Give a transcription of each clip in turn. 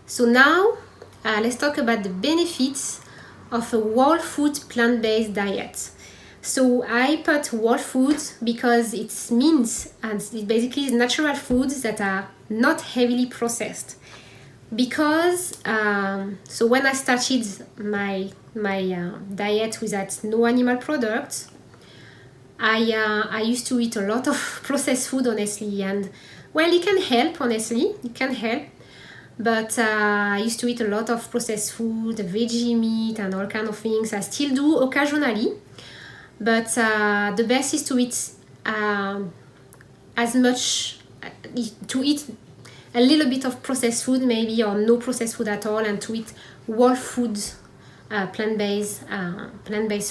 So now let's talk about the benefits of a whole food plant-based diet. So I put whole foods because it means, and it basically is natural foods that are not heavily processed. Because so when I started my diet without no animal products, I used to eat a lot of processed food, honestly, and well, it can help, honestly, it can help. But I used to eat a lot of processed food, veggie meat, and all kind of things. I still do occasionally, but the best is to eat as much, to eat a little bit of processed food maybe, or no processed food at all, and to eat whole foods, plant-based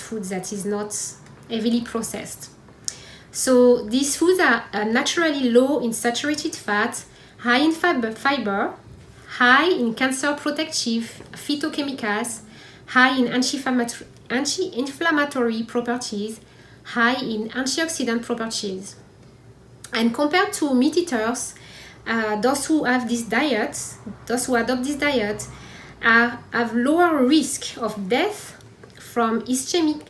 foods that is not heavily processed. So these foods are naturally low in saturated fat, high in fiber, high in cancer protective phytochemicals, high in anti-inflammatory properties, high in antioxidant properties. And compared to meat eaters, those who adopt this diet have lower risk of death from ischemic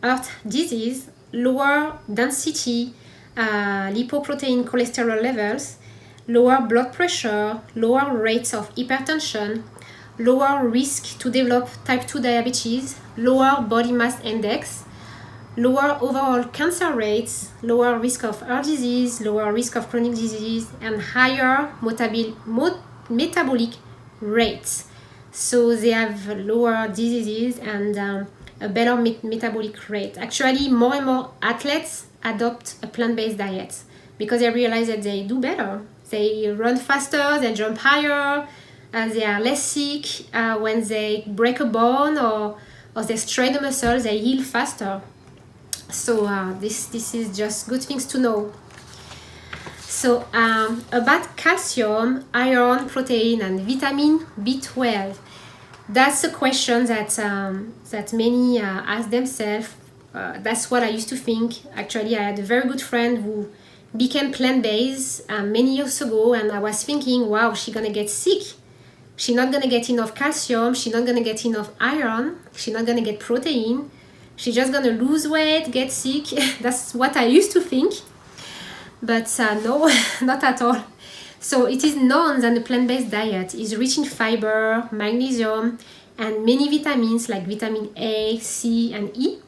heart disease, lower density lipoprotein cholesterol levels, lower blood pressure, lower rates of hypertension, lower risk to develop type 2 diabetes, lower body mass index, lower overall cancer rates, lower risk of heart disease, lower risk of chronic disease, and higher metabolic rates. So they have lower diseases and a better metabolic rate. Actually, more and more athletes adopt a plant-based diet because they realize that they do better. They run faster, they jump higher, they are less sick. When they break a bone or they strain the muscles, they heal faster. So this is just good things to know. So about calcium, iron, protein, and vitamin B12. That's a question that many ask themselves. That's what I used to think. Actually, I had a very good friend who became plant-based many years ago, and I was thinking, wow, she's gonna get sick. She's not gonna get enough calcium. She's not gonna get enough iron. She's not gonna get protein. She's just gonna lose weight, get sick. That's what I used to think. But no, not at all. So it is known that the plant-based diet is rich in fiber, magnesium, and many vitamins like vitamin A, C, and E.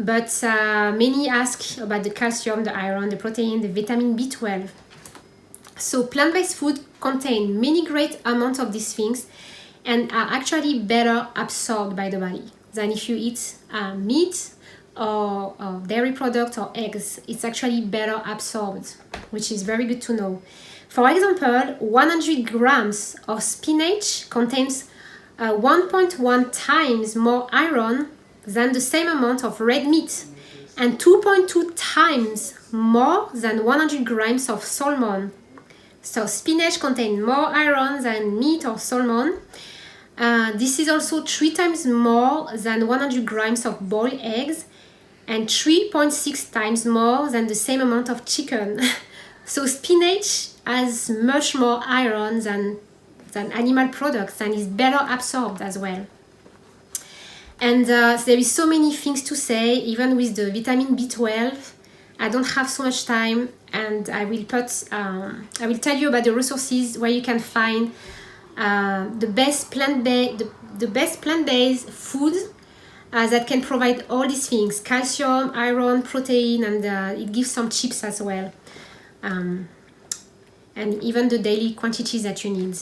But many ask about the calcium, the iron, the protein, the vitamin B12. So plant-based food contain many great amounts of these things and are actually better absorbed by the body than if you eat meat or dairy products or eggs. It's actually better absorbed, which is very good to know. For example, 100 grams of spinach contains 1.1 times more iron than the same amount of red meat, and 2.2 times more than 100 grams of salmon. So spinach contains more iron than meat or salmon. This is also 3 times more than 100 grams of boiled eggs, and 3.6 times more than the same amount of chicken. So spinach has much more iron than animal products and is better absorbed as well. And there is so many things to say, even with the vitamin B12. I don't have so much time, and I will tell you about the resources where you can find the best plant-based food that can provide all these things: calcium, iron, protein, and it gives some chips as well, and even the daily quantities that you need.